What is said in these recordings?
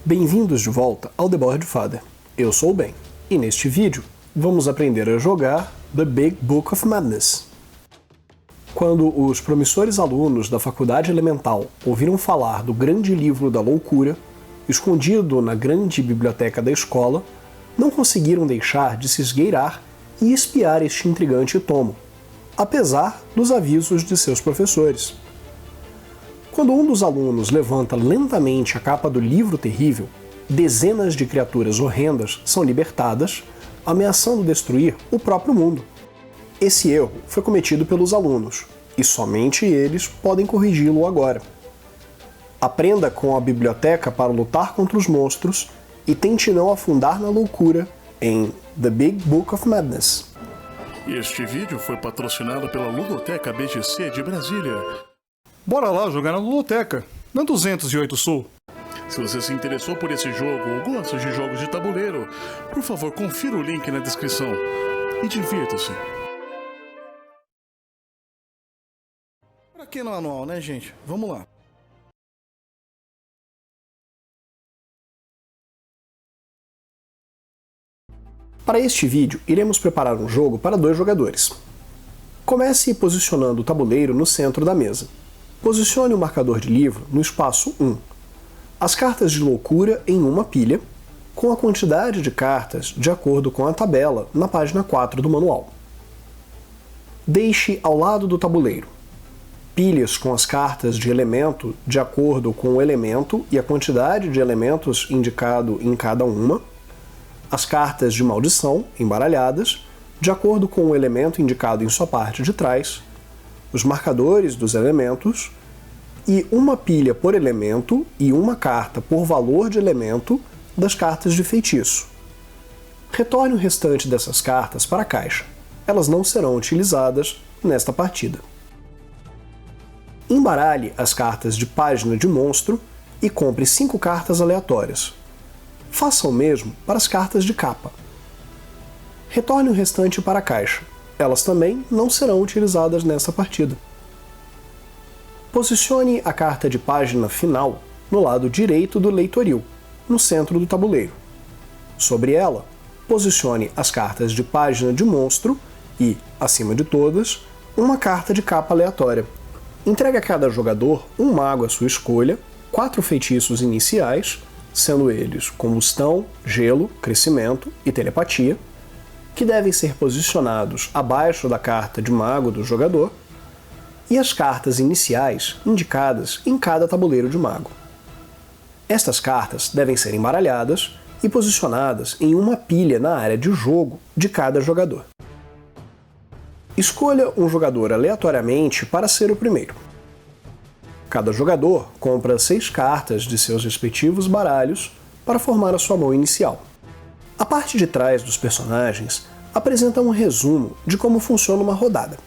Bem-vindos de volta ao The Board Father. Eu sou o Ben, e neste vídeo vamos aprender a jogar The Big Book of Madness. Quando os promissores alunos da Faculdade Elemental ouviram falar do grande livro da loucura, escondido na grande biblioteca da escola, não conseguiram deixar de se esgueirar e espiar este intrigante tomo, apesar dos avisos de seus professores. Quando um dos alunos levanta lentamente a capa do livro terrível, dezenas de criaturas horrendas são libertadas, ameaçando destruir o próprio mundo. Esse erro foi cometido pelos alunos, e somente eles podem corrigi-lo agora. Aprenda com a biblioteca para lutar contra os monstros e tente não afundar na loucura em The Big Book of Madness. Este vídeo foi patrocinado pela Ludoteca BGC de Brasília. Bora lá jogar na Ludoteca, na 208 Sul. Se você se interessou por esse jogo ou gosta de jogos de tabuleiro, por favor, confira o link na descrição e divirta-se. Pra que no anual, né, gente? Vamos lá. Para este vídeo, iremos preparar um jogo para 2 jogadores. Comece posicionando o tabuleiro no centro da mesa. Posicione o marcador de livro no espaço 1. As cartas de loucura em uma pilha, com a quantidade de cartas de acordo com a tabela na página 4 do manual. Deixe ao lado do tabuleiro pilhas com as cartas de elemento de acordo com o elemento e a quantidade de elementos indicado em cada uma, as cartas de maldição embaralhadas de acordo com o elemento indicado em sua parte de trás, os marcadores dos elementos e uma pilha por elemento e uma carta por valor de elemento das cartas de feitiço. Retorne o restante dessas cartas para a caixa. Elas não serão utilizadas nesta partida. Embaralhe as cartas de página de monstro e compre 5 cartas aleatórias. Faça o mesmo para as cartas de capa. Retorne o restante para a caixa. Elas também não serão utilizadas nessa partida. Posicione a carta de página final no lado direito do leitoril, no centro do tabuleiro. Sobre ela, posicione as cartas de página de monstro e, acima de todas, uma carta de capa aleatória. Entregue a cada jogador um mago à sua escolha, 4 feitiços iniciais, sendo eles combustão, gelo, crescimento e telepatia, que devem ser posicionados abaixo da carta de mago do jogador, e as cartas iniciais indicadas em cada tabuleiro de mago. Estas cartas devem ser embaralhadas e posicionadas em uma pilha na área de jogo de cada jogador. Escolha um jogador aleatoriamente para ser o primeiro. Cada jogador compra 6 cartas de seus respectivos baralhos para formar a sua mão inicial. A parte de trás dos personagens apresenta um resumo de como funciona uma rodada.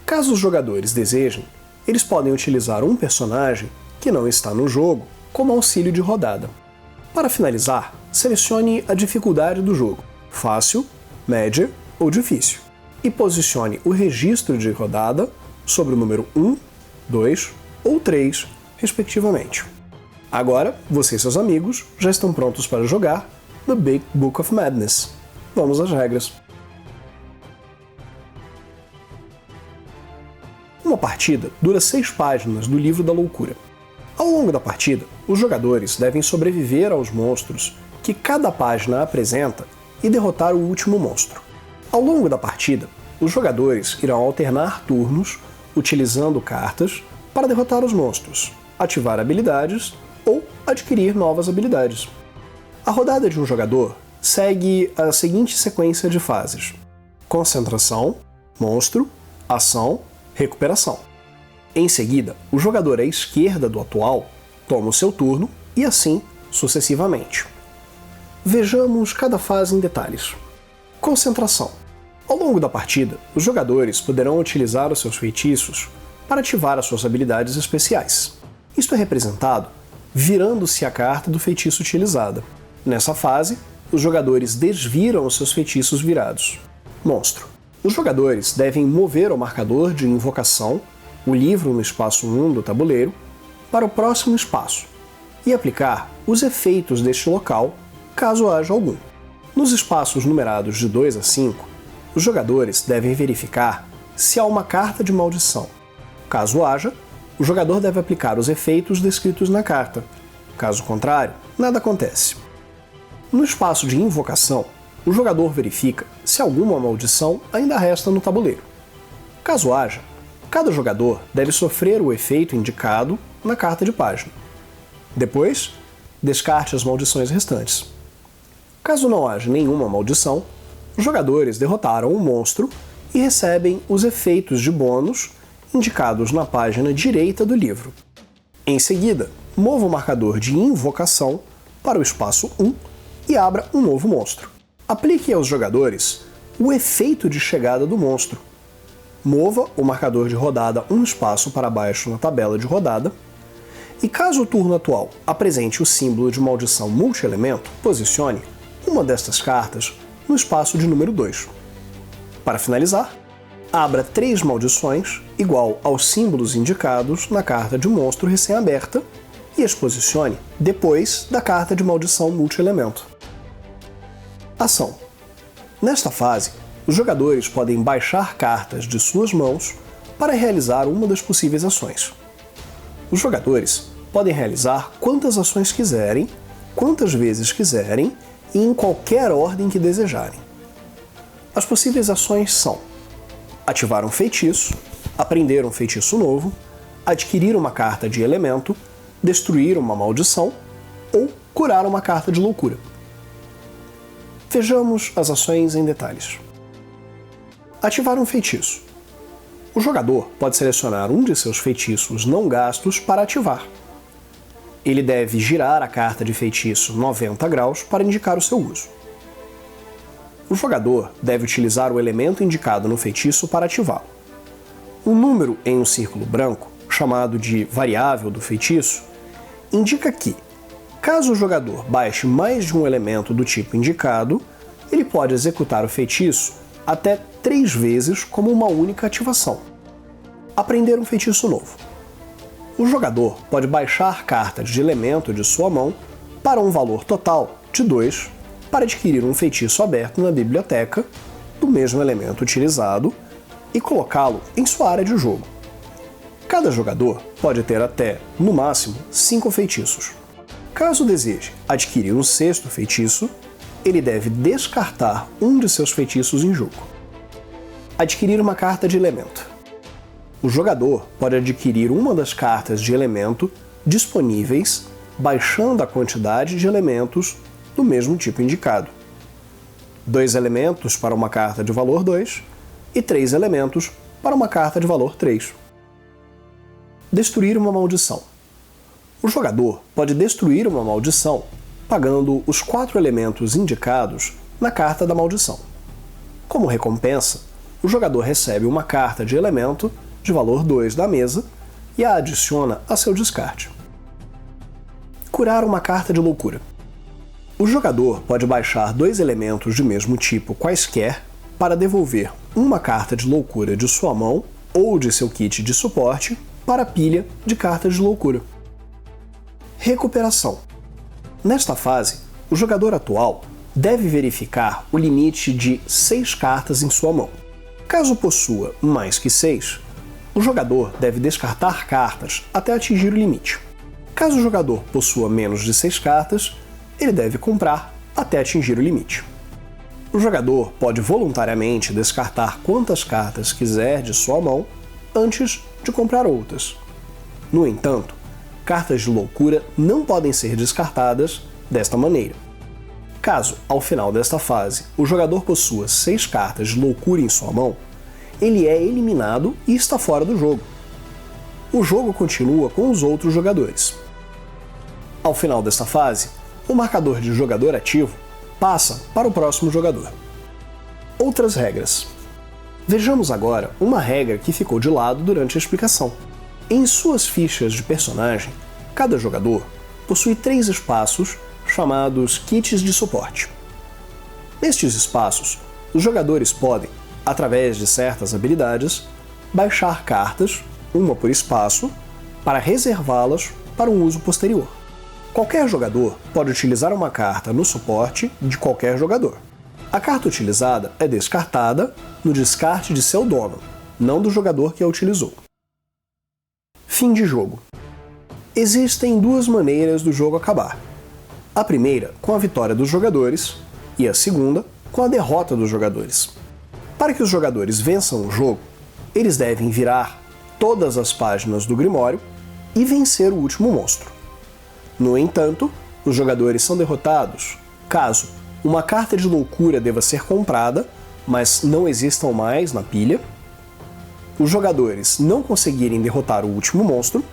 Caso os jogadores desejem, eles podem utilizar um personagem que não está no jogo como auxílio de rodada. Para finalizar, selecione a dificuldade do jogo, fácil, média ou difícil, e posicione o registro de rodada sobre o número 1, 2 ou 3, respectivamente. Agora, você e seus amigos já estão prontos para jogar The Big Book of Madness. Vamos às regras. Uma partida dura 6 páginas do livro da loucura. Ao longo da partida, os jogadores devem sobreviver aos monstros que cada página apresenta e derrotar o último monstro. Ao longo da partida, os jogadores irão alternar turnos utilizando cartas para derrotar os monstros, ativar habilidades ou adquirir novas habilidades. A rodada de um jogador segue a seguinte sequência de fases: concentração, monstro, ação, recuperação. Em seguida, o jogador à esquerda do atual toma o seu turno e assim sucessivamente. Vejamos cada fase em detalhes. Concentração. Ao longo da partida, os jogadores poderão utilizar os seus feitiços para ativar as suas habilidades especiais. Isto é representado virando-se a carta do feitiço utilizada. Nessa fase, os jogadores desviram os seus feitiços virados. Monstro. Os jogadores devem mover o marcador de invocação, o livro no espaço 1 do tabuleiro, para o próximo espaço e aplicar os efeitos deste local, caso haja algum. Nos espaços numerados de 2 a 5, os jogadores devem verificar se há uma carta de maldição. Caso haja, o jogador deve aplicar os efeitos descritos na carta. Caso contrário, nada acontece. No espaço de invocação, o jogador verifica se alguma maldição ainda resta no tabuleiro. Caso haja, cada jogador deve sofrer o efeito indicado na carta de página. Depois, descarte as maldições restantes. Caso não haja nenhuma maldição, os jogadores derrotaram o monstro e recebem os efeitos de bônus indicados na página direita do livro. Em seguida, mova o marcador de invocação para o espaço 1 e abra um novo monstro. Aplique aos jogadores o efeito de chegada do monstro. Mova o marcador de rodada um espaço para baixo na tabela de rodada, e caso o turno atual apresente o símbolo de maldição multi-elemento, posicione uma destas cartas no espaço de número 2. Para finalizar, abra 3 maldições igual aos símbolos indicados na carta de monstro recém-aberta e as posicione depois da carta de maldição multi-elemento. Ação. Nesta fase, os jogadores podem baixar cartas de suas mãos para realizar uma das possíveis ações. Os jogadores podem realizar quantas ações quiserem, quantas vezes quiserem e em qualquer ordem que desejarem. As possíveis ações são: ativar um feitiço, aprender um feitiço novo, adquirir uma carta de elemento, destruir uma maldição ou curar uma carta de loucura. Vejamos as ações em detalhes. Ativar um feitiço. O jogador pode selecionar um de seus feitiços não gastos para ativar. Ele deve girar a carta de feitiço 90 graus para indicar o seu uso. O jogador deve utilizar o elemento indicado no feitiço para ativá-lo. Um número em um círculo branco, chamado de variável do feitiço, indica que, caso o jogador baixe mais de um elemento do tipo indicado, ele pode executar o feitiço até 3 vezes como uma única ativação. Aprender um feitiço novo. O jogador pode baixar cartas de elemento de sua mão para um valor total de 2 para adquirir um feitiço aberto na biblioteca do mesmo elemento utilizado e colocá-lo em sua área de jogo. Cada jogador pode ter até, no máximo, 5 feitiços. Caso deseje adquirir um 6º feitiço, ele deve descartar um de seus feitiços em jogo. Adquirir uma carta de elemento. O jogador pode adquirir uma das cartas de elemento disponíveis baixando a quantidade de elementos do mesmo tipo indicado. 2 elementos para uma carta de valor 2 e 3 elementos para uma carta de valor 3. Destruir uma maldição. O jogador pode destruir uma maldição pagando os 4 elementos indicados na carta da maldição. Como recompensa, o jogador recebe uma carta de elemento de valor 2 da mesa e a adiciona a seu descarte. Curar uma carta de loucura. O jogador pode baixar 2 elementos de mesmo tipo quaisquer para devolver uma carta de loucura de sua mão ou de seu kit de suporte para a pilha de cartas de loucura. Recuperação. Nesta fase, o jogador atual deve verificar o limite de 6 cartas em sua mão. Caso possua mais que 6, o jogador deve descartar cartas até atingir o limite. Caso o jogador possua menos de 6 cartas, ele deve comprar até atingir o limite. O jogador pode voluntariamente descartar quantas cartas quiser de sua mão antes de comprar outras. No entanto, cartas de loucura não podem ser descartadas desta maneira. Caso, ao final desta fase, o jogador possua 6 cartas de loucura em sua mão, ele é eliminado e está fora do jogo. O jogo continua com os outros jogadores. Ao final desta fase, o marcador de jogador ativo passa para o próximo jogador. Outras regras. Vejamos agora uma regra que ficou de lado durante a explicação. Em suas fichas de personagem, cada jogador possui 3 espaços chamados kits de suporte. Nestes espaços, os jogadores podem, através de certas habilidades, baixar cartas, uma por espaço, para reservá-las para um uso posterior. Qualquer jogador pode utilizar uma carta no suporte de qualquer jogador. A carta utilizada é descartada no descarte de seu dono, não do jogador que a utilizou. Fim de jogo. Existem duas maneiras do jogo acabar. A primeira com a vitória dos jogadores e a segunda com a derrota dos jogadores. Para que os jogadores vençam o jogo, eles devem virar todas as páginas do Grimório e vencer o último monstro. No entanto, os jogadores são derrotados caso uma carta de loucura deva ser comprada, mas não existam mais na pilha, os jogadores não conseguirem derrotar o último monstro,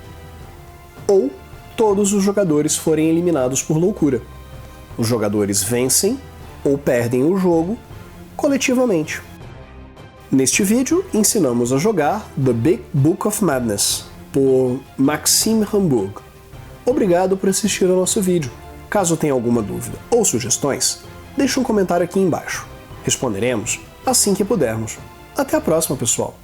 ou todos os jogadores forem eliminados por loucura. Os jogadores vencem ou perdem o jogo coletivamente. Neste vídeo, ensinamos a jogar The Big Book of Madness, por Maxime Hamburg. Obrigado por assistir ao nosso vídeo. Caso tenha alguma dúvida ou sugestões, deixe um comentário aqui embaixo. Responderemos assim que pudermos. Até a próxima, pessoal!